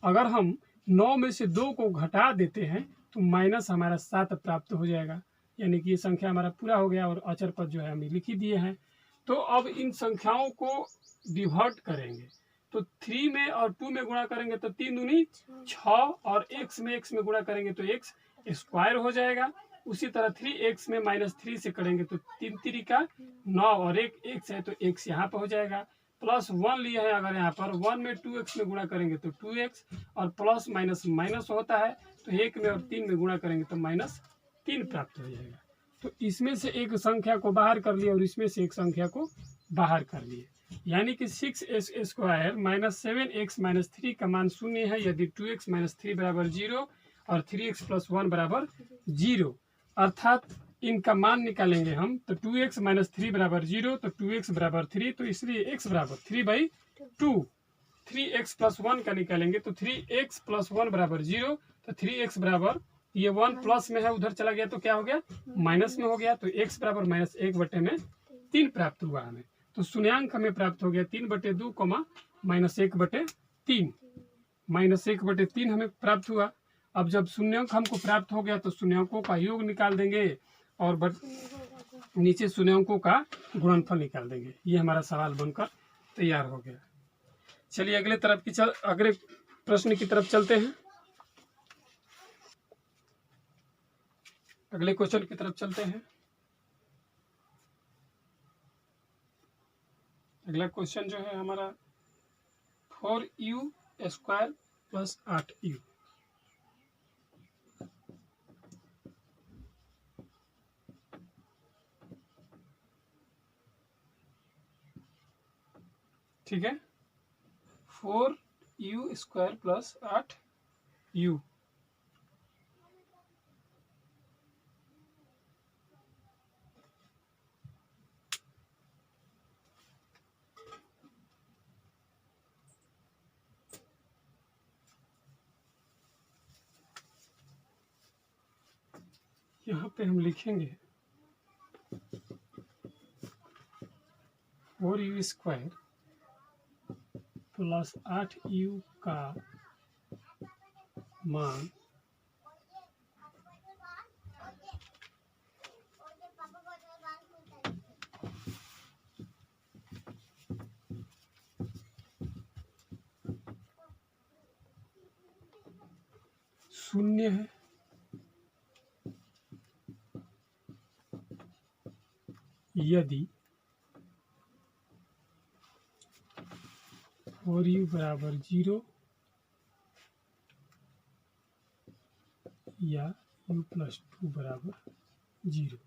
अगर हम 9 में से 2 को घटा देते हैं तो माइनस हमारा 7 प्राप्त हो जाएगा, यानी कि ये संख्या हमारा पूरा हो गया। और अचर पद जो है हमें लिख ही दिए हैं। तो अब इन संख्याओं को डिवाइड करेंगे, तो 3 में और 2 में गुणा करेंगे तो 3 दूनी 6, और x में गुणा करेंगे तो x² हो जाएगा। उसी तरह 3x में -3 से करेंगे तो 3 3 का 9, और एक x है तो x यहाँ पर हो जाएगा। +1 लिया है, अगर यहाँ पर 1 में 2x में गुणा करेंगे तो 2x, और प्लस माइनस माइनस होता है तो 1 में और 3 में गुणा करेंगे तो -3 प्राप्त हो जाएगा। तो इसमें से एक संख्या को बाहर कर लिए और इसमें से एक संख्या को बाहर कर लिए, यानी कि 6x² -7x - 3 का मान 0 है यदि 2x - 3 बराबर 0 और 3x + 1 बराबर 0। अर्थात इनका मान निकालेंगे हम तो 2x - 3 बराबर 0, तो 2x बराबर 3, तो इसलिए x बराबर 3/2। 3x + 1 का निकालेंगे तो 3x + 1 बराबर 0, तो 3x बराबर ये 1 प्लस में है, उधर चला गया तो क्या हो गया, माइनस में हो गया। तो x बराबर -1/3 प्राप्त हुआ हमें। तो शून्यांक हमें प्राप्त हो गया 3/2, -1/3, -1/3 हमें प्राप्त हुआ। अब जब शून्यांक हमको प्राप्त हो गया तो शून्यांकों का योग निकाल देंगे और नीचे शून्यांकों का गुणनफल निकाल देंगे। ये हमारा सवाल बनकर तैयार हो गया। चलिए अगले प्रश्न की तरफ चलते हैं। अगले क्वेश्चन की तरफ चलते हैं। अगला क्वेश्चन जो है हमारा 4u² + 8u। ठीक है, 4u² + 8u। यहाँ पे हम लिखेंगे 4u² + 8u का मान शून्य है। यदि 4u = 0 या u + 2 = 0।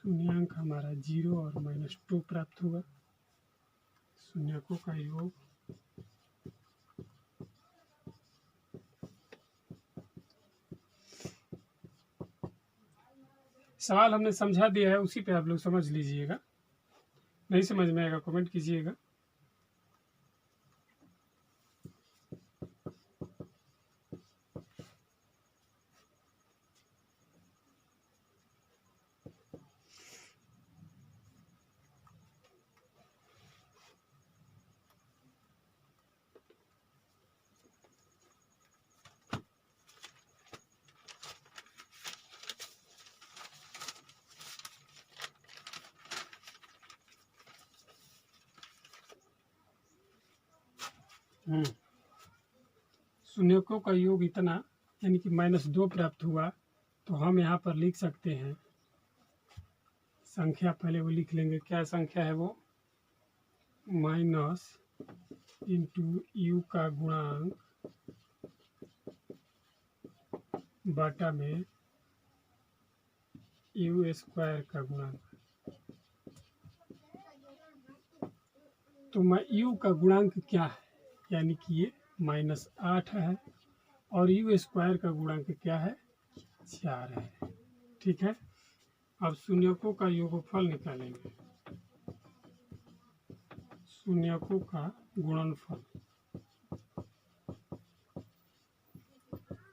शून्यांक हमारा 0 और -2 प्राप्त हुआ। शून्यकों का योग सवाल हमने समझा दिया है, उसी पे आप लोग समझ लीजिएगा। नहीं समझ में आएगा कमेंट कीजिएगा। शून्यकों का योग इतना यानी कि -2 प्राप्त हुआ। तो हम यहाँ पर लिख सकते हैं संख्या, पहले वो लिख लेंगे। क्या संख्या है वो, माइनस इंटू u का गुणांक बटा में u² का गुणांक। तो u का गुणांक क्या है, यानी कि ये -8 है और u² का गुणांक क्या है, 4 है। ठीक है, अब शून्यकों का योगफल निकालेंगे। शून्यकों का गुणनफल,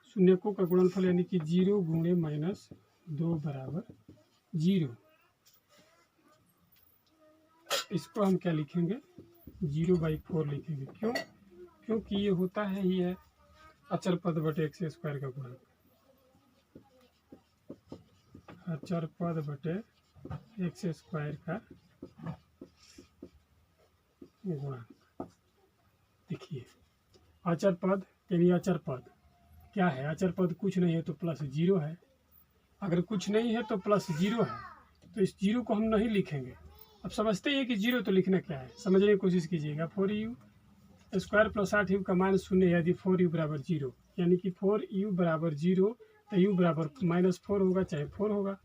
शून्यकों का गुणनफल यानी कि 0 × -2 = 0। इसको हम क्या लिखेंगे, 0/4 लिखेंगे। क्यों, क्योंकि ये होता है ही है अचर पद बटे x² का गुणांक। अचर पद बटे x² का गुणांक। देखिए अचर पद यानी अचर पद क्या है, अचर पद कुछ नहीं है तो +0 है। अगर कुछ नहीं है तो +0 है, तो इस 0 को हम नहीं लिखेंगे। अब समझते हैं कि 0 तो लिखना क्या है, समझने की कोशिश कीजिएगा। 4u² + 8u का मान 0 है यदि 4u = 0, यानी कि 4u = 0 तो u = -4 होगा चाहे 4 होगा।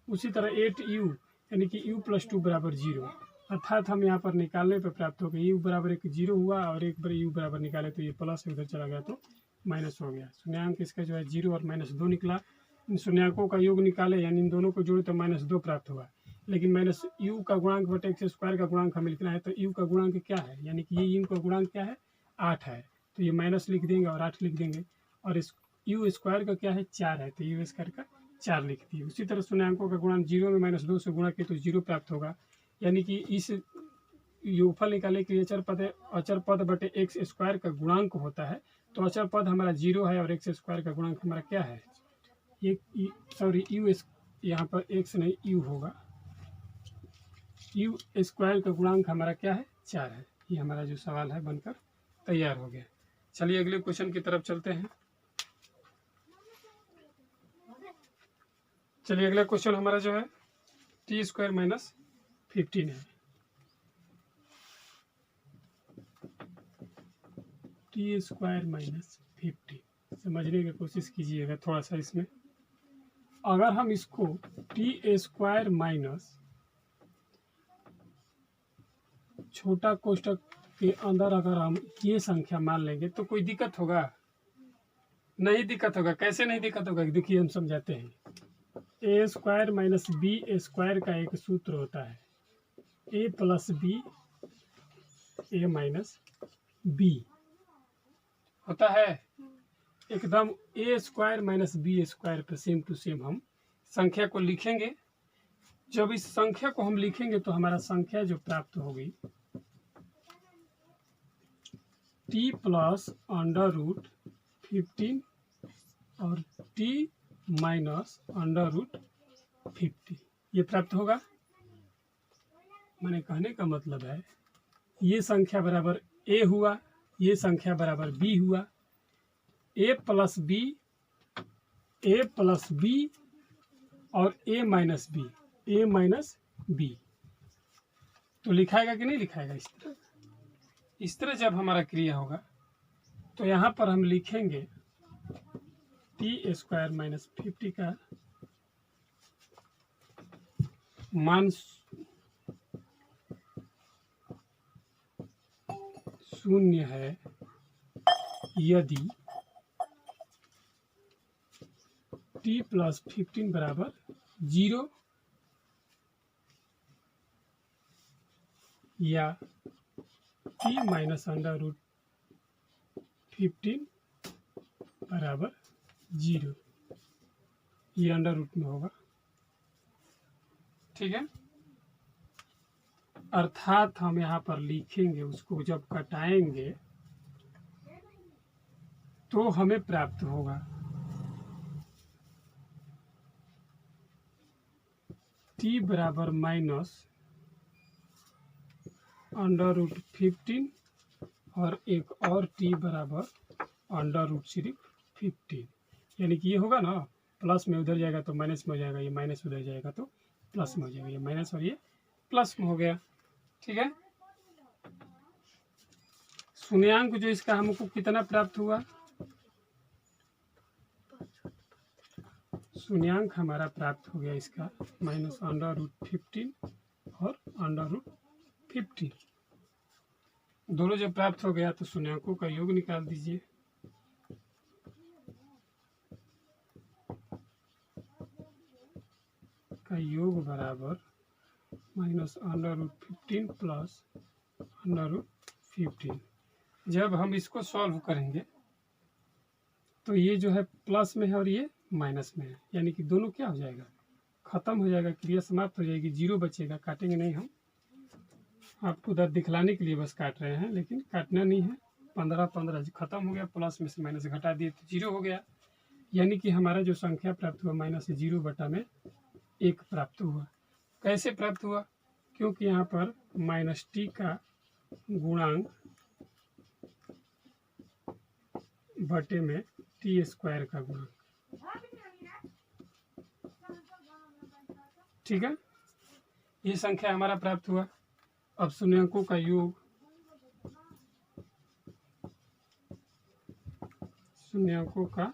उसी तरह 8u यानी कि u प्लस 2 बराबर 0, अर्थात हम यहाँ पर निकालने पर प्राप्त हो गया u बराबर एक 0 हुआ और एक बार u बराबर निकाले तो ये प्लस उधर चला गया तो माइनस हो गया। शून्यांक इसका जो है 0 और -2 निकला। इन शून्यांकों का योग निकाले यानी इन दोनों को जोड़े तो -2 प्राप्त हुआ, लेकिन माइनस u का गुणांक बटे x स्क्वायर का गुणांक हमें लिखना है, तो u का गुणांक क्या है, यानी कि ये u का गुणांक क्या है 8 है, तो ये माइनस लिख देंगे और 8 लिख देंगे, और इस u स्क्वायर का क्या है 4 है, तो u स्क्वायर का 4 लिख दिए। उसी तरह शून्यांकों का गुणांक 0 में -2 से गुणा किए तो 0 प्राप्त होगा, यानी कि इस योगफल निकालने के लिए अचर पद बटे एक्स स्क्वायर का गुणांक होता है, तो अचर पद हमारा 0 है और एक्स स्क्वायर का गुणांक हमारा क्या है, ये सॉरी यू, यहाँ पर एक्स नहीं यू होगा, यू स्क्वायर का गुणांक हमारा क्या है 4 है। ये हमारा जो सवाल है बनकर तैयार हो गया। चलिए अगले क्वेश्चन की तरफ चलते हैं। चलिए अगला क्वेश्चन हमारा जो है टी स्क्वायर माइनस 15 है। टी स्क्वायर माइनस 15 समझने की कोशिश कीजिएगा थोड़ा सा। इसमें अगर हम इसको टी स्क्वायर माइनस छोटा कोष्ठक के अंदर अगर हम ये संख्या मान लेंगे तो कोई दिक्कत होगा? नहीं दिक्कत होगा। कैसे नहीं दिक्कत होगा, देखिए हम समझाते हैं। ए स्क्वायर माइनस बी स्क्वायर का एक सूत्र होता है, ए प्लस बी ए माइनस बी होता है एकदम। ए स्क्वायर माइनस बी स्क्वायर पर सेम टू सेम हम संख्या को लिखेंगे। जब इस संख्या को हम लिखेंगे तो हमारा संख्या जो प्राप्त होगी टी प्लस अंडर रूट 15 और टी माइनस अंडर रूट 50 ये प्राप्त होगा। मैंने कहने का मतलब है ये संख्या बराबर ए हुआ, ये संख्या बराबर बी हुआ, ए प्लस बी और ए माइनस बी तो लिखाएगा कि नहीं लिखाएगा? इस तरह जब हमारा क्रिया होगा तो यहाँ पर हम लिखेंगे टी स्क्वायर माइनस 50 का मान 0 है यदि टी प्लस 15 बराबर 0 या टी माइनस अंडर रूट 15 बराबर 0, ये अंडर रूट में होगा। ठीक है, अर्थात हम यहाँ पर लिखेंगे, उसको जब कटाएंगे तो हमें प्राप्त होगा टी बराबर माइनस अंडर रूट 15 और एक और टी बराबर अंडर रूट सिर्फ 15, यानी कि ये होगा ना प्लस में उधर जाएगा तो माइनस में हो जाएगा, ये माइनस उधर जाएगा तो प्लस में हो जाएगा, ये माइनस और ये प्लस में हो गया। ठीक है, शून्यांक जो इसका हमको कितना प्राप्त हुआ, शून्यांक हमारा प्राप्त हो गया इसका माइनस अंडर रूट 15 और अंडर रूट 50। दोनों जब प्राप्त हो गया तो शून्यांकों का योग निकाल दीजिए। का योग बराबर minus under root 15 plus under root 15। जब हम इसको सॉल्व करेंगे तो ये जो है प्लस में है और ये माइनस में है, यानी कि दोनों क्या हो जाएगा, खत्म हो जाएगा, क्रिया समाप्त हो जाएगी, 0 बचेगा। काटेंगे नहीं, हम आपको उधर दिखलाने के लिए बस काट रहे हैं, लेकिन काटना नहीं है। 15 खत्म हो गया, प्लस में से माइनस घटा दिए तो 0 हो गया, यानी कि हमारा जो संख्या प्राप्त हुआ -0 बटा में 1 प्राप्त हुआ। कैसे प्राप्त हुआ, क्योंकि यहाँ पर माइनस टी का गुणांक बटे में टी स्क्वायर का गुणांक। ठीक है, ये संख्या हमारा प्राप्त हुआ। अब शून्यांकों का योग, शून्यांकों का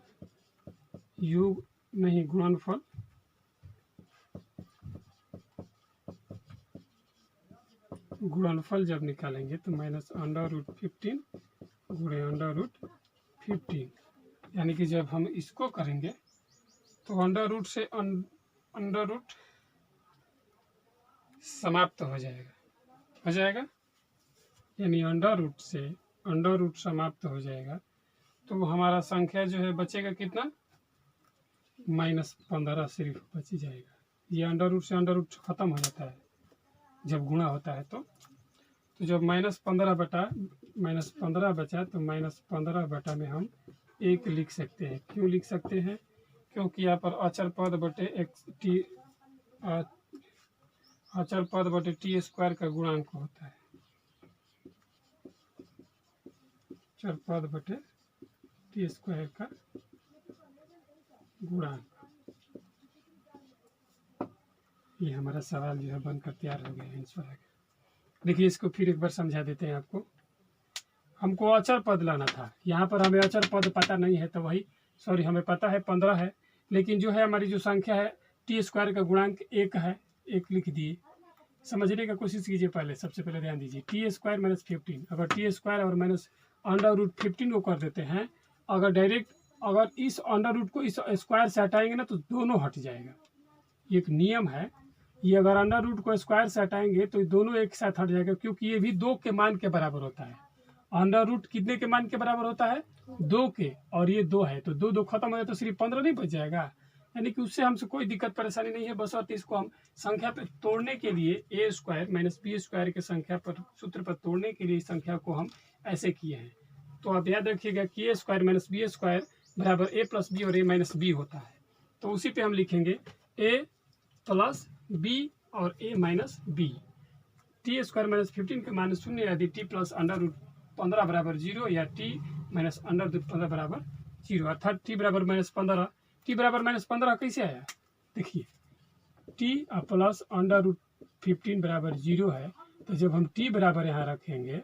योग नहीं गुणनफल गुणनफल जब निकालेंगे तो माइनस √15 गुणे √15, यानी कि जब हम इसको करेंगे तो अंडर रूट से अंडर रूट समाप्त हो जाएगा, यानी अंडर रूट से अंडर रूट समाप्त हो जाएगा। तो हमारा संख्या जो है बचेगा कितना, -15 सिर्फ बच जाएगा। ये अंडर रूट से अंडर रूट खत्म हो जाता है जब गुणा होता है। तो जब -15 बचा तो -15 बटा में हम 1 लिख सकते हैं। क्यों लिख सकते हैं, क्योंकि यहाँ पर अचर पद बटे टी स्क्वायर का गुणांक होता है। अचर पद बटे टी स्क्वायर का गुणांक। ये हमारा सवाल जो है बनकर तैयार हो गया आंसर आ गया। देखिए इसको फिर एक बार समझा देते हैं आपको। हमको अचर पद लाना था, यहाँ पर हमें अचर पद पता नहीं है, तो वही हमें पता है 15 है, लेकिन जो है हमारी जो संख्या है टी स्क्वायर का गुणांक 1 है, 1 लिख दिए। समझने का कोशिश कीजिए। पहले सबसे पहले ध्यान दीजिए, टी स्क्वायर -15, अगर टी स्क्वायर और माइनस √15 को कर देते हैं, अगर डायरेक्ट अगर इस अंडर रूट को इस स्क्वायर से हटाएंगे ना तो दोनों हट जाएगा। ये एक नियम है, ये अगर अंडर रूट को स्क्वायर से हटाएंगे तो दोनों एक साथ हट जाएगा, क्योंकि ये भी 2 के मान के बराबर होता है। अंडर रूट कितने के मान के बराबर होता है, 2 के, और ये 2 है, तो 2 खत्म हो जाए तो सिर्फ 15 नहीं बच जाएगा। यानी कि उससे हमसे कोई दिक्कत परेशानी नहीं है। बस और इसको हम संख्या पे तोड़ने के लिए a square minus b square के संख्या पर सूत्र पर तोड़ने के लिए इस संख्या को हम ऐसे किए हैं। तो आप याद रखिएगा कि a square minus b square बराबर a प्लस बी और a माइनस b होता है। तो उसी पे हम लिखेंगे a प्लस b और a minus b। T square minus 15 के मान 0 यदि टी प्लस √15 बराबर 0 या टी माइनस √15 बराबर 0, अर्थात टी बराबर -15। टी बराबर -15 कैसे आया, देखिए टी प्लस √15 बराबर 0 है, तो जब हम टी बराबर यहाँ रखेंगे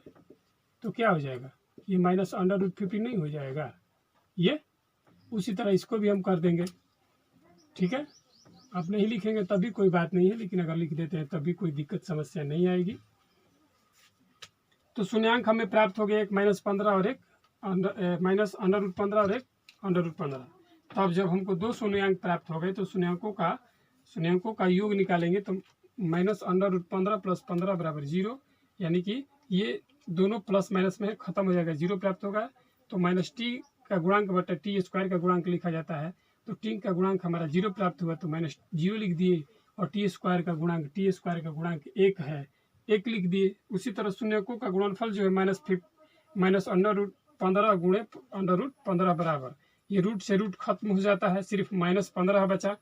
तो क्या हो जाएगा, ये माइनस √15 नहीं हो जाएगा। ये उसी तरह इसको भी हम कर देंगे, ठीक है। आप नहीं लिखेंगे तभी कोई बात नहीं है, लेकिन अगर लिख देते हैं तभी कोई दिक्कत समस्या नहीं आएगी। तो शून्यांक हमें प्राप्त हो गया, एक -15 और एक माइनस √15 और एक √15। तो अब जब हमको 2 शून्यांक प्राप्त हो गए तो शून्यांकों का योग निकालेंगे तो -√15 + 15 बराबर 0, यानी कि ये दोनों प्लस माइनस में खत्म हो जाएगा, 0 प्राप्त होगा। तो माइनस टी का गुणांक बटा टी स्क्वायर का गुणांक लिखा जाता है। तो टी का गुणांक हमारा 0 प्राप्त हुआ तो -0 लिख दिए, और टी स्क्वायर का गुणांक 1 है, 1 लिख दिए। उसी तरह शून्यकों का गुणनफल जो है -√15 गुणे √15 बराबर, ये रूट से रूट खत्म हो जाता है, सिर्फ -15 बचा।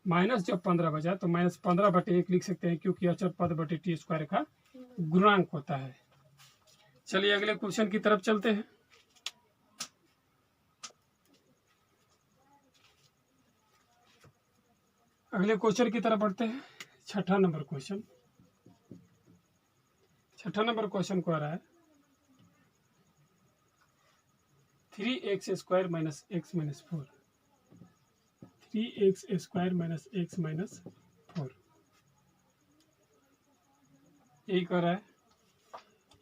माइनस जब 15 बचा तो -15 बटे 1 लिख सकते हैं, क्योंकि अचर पद बटे टी स्क्वायर का गुणांक होता है। चलिए अगले क्वेश्चन की तरफ चलते हैं। अगले क्वेश्चन की तरफ बढ़ते हैं। छठा नंबर क्वेश्चन को आ रहा है 3x square minus x minus 4, 3x square minus x minus 4, यही कर रहा है।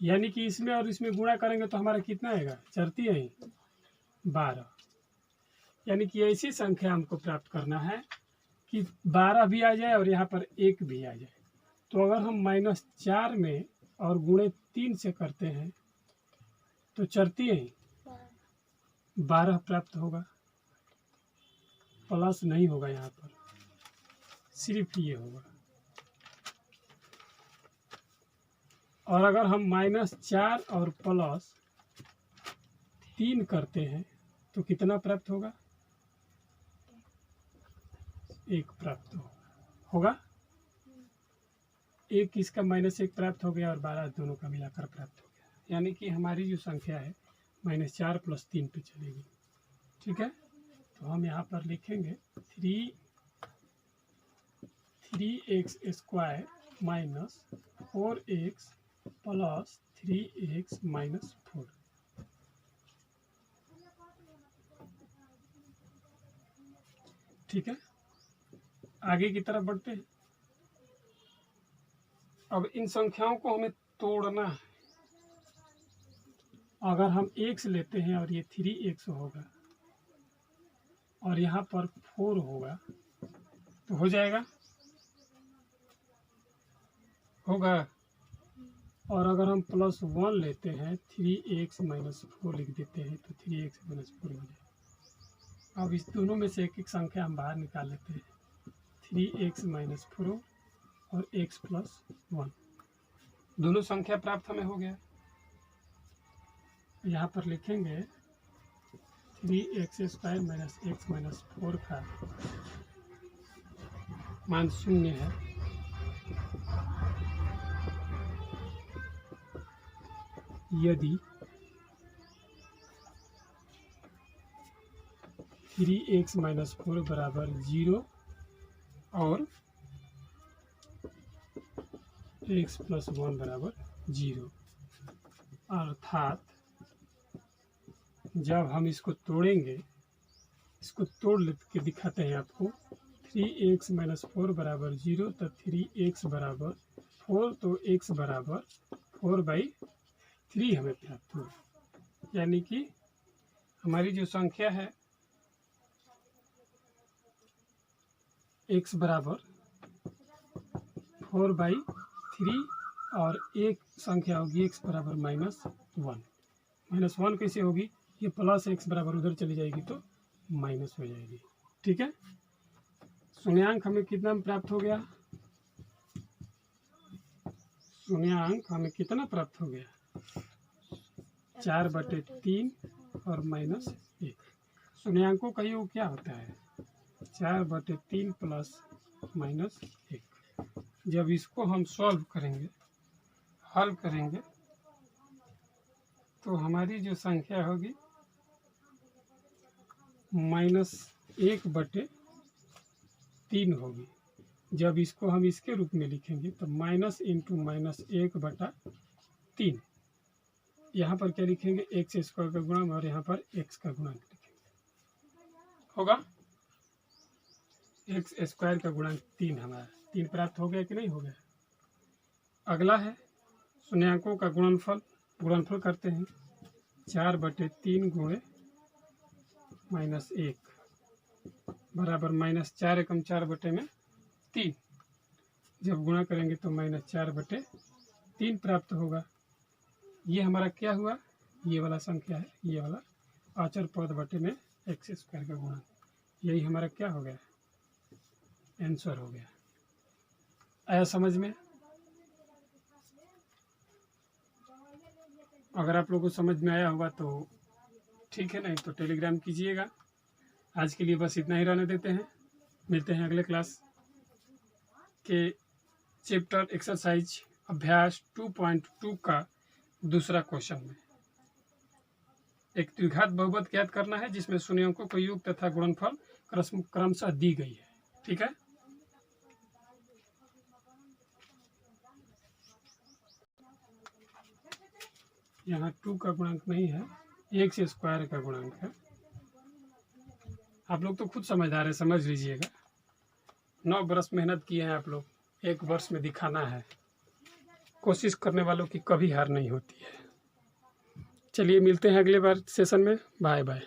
यानी कि इसमें और इसमें गुणा करेंगे तो हमारा कितना आएगा, चरती है 12। यानी कि ऐसी संख्या हमको प्राप्त करना है कि 12 भी आ जाए और यहाँ पर 1 भी आ जाए। तो अगर हम -4 में और गुणे 3 से करते हैं तो चरती है 12 प्राप्त होगा, प्लस नहीं होगा, यहाँ पर सिर्फ ये होगा। और अगर हम -4 और +3 करते हैं तो कितना प्राप्त होगा, 1 प्राप्त होगा। 1 इसका -1 प्राप्त हो गया और 12 दोनों का मिलाकर प्राप्त हो गया। यानी कि हमारी जो संख्या है -4 + 3 पे चलेगी, ठीक है। तो हम यहाँ पर लिखेंगे 3x square minus 4x plus 3x minus 4। ठीक है, आगे की तरफ बढ़ते हैं। अब इन संख्याओं को हमें तोड़ना है। अगर हम x लेते हैं और ये 3x होगा और यहाँ पर 4 होगा तो हो जाएगा, होगा। और अगर हम +1 लेते हैं 3x - 4 लिख देते हैं तो 3x - 4 हो जाएगा। अब इस दोनों में से एक एक संख्या हम बाहर निकाल लेते हैं, 3x - 4 और x + 1, दोनों संख्या प्राप्त हमें हो गया। यहाँ पर लिखेंगे 3x² - x - 4 का मान 0 है। यदि 3x - 4 बराबर 0 और x + 1 बराबर 0, अर्थात जब हम इसको तोड़ेंगे, इसको तोड़ के दिखाते हैं आपको, 3x - 4 बराबर 0 तो 3x बराबर 4, तो x बराबर 4/3 हमें प्राप्त हुआ। यानी कि हमारी जो संख्या है x बराबर 4/3 और एक संख्या होगी x बराबर -1। -1 कैसे होगी, ये प्लस x बराबर उधर चली जाएगी तो माइनस हो जाएगी। ठीक है, शून्यांक हमें कितना प्राप्त हो गया, शून्यांक हमें कितना प्राप्त हो गया, 4/3 और -1। शून्यांकों का योग क्या होता है, 4/3 प्लस -1। जब इसको हम सॉल्व करेंगे, हल करेंगे, तो हमारी जो संख्या होगी -1/3 होगी। जब इसको हम इसके रूप में लिखेंगे तो माइनस इंटू -1/3, यहाँ पर क्या लिखेंगे, x² का गुणा और यहाँ पर x का गुणांक लिखेंगे, होगा x² का गुणांक 3, हमारा 3 प्राप्त हो गया कि नहीं हो गया। अगला है शून्यांकों का गुणनफल, गुणनफल करते हैं, 4/3 गुणे -1 बराबर -4 एकम 4/3। जब गुणा करेंगे तो -4/3 प्राप्त होगा। ये हमारा क्या हुआ, ये वाला संख्या है, ये वाला अचर पद बटे में x² का गुणा, यही हमारा क्या हो गया, आंसर हो गया। आया समझ में। अगर आप लोगों को समझ में आया होगा तो ठीक है, नहीं तो टेलीग्राम कीजिएगा। आज के लिए बस इतना ही रहने देते हैं, मिलते हैं अगले क्लास के चैप्टर एक्सरसाइज अभ्यास 2.2 का दूसरा क्वेश्चन में। एक द्विघात बहुपद ज्ञात करना है जिसमें शून्यांकों को योग तथा गुणनफल क्रमशः दी गई है। ठीक है, यहाँ 2 का गुणांक नहीं है, x² का गुणांक है। आप लोग तो खुद समझदार है, समझ लीजिएगा। 9 बरस मेहनत किए हैं आप लोग, 1 वर्ष में दिखाना है। कोशिश करने वालों की कभी हार नहीं होती है। चलिए मिलते हैं अगले बार सेशन में, बाय बाय।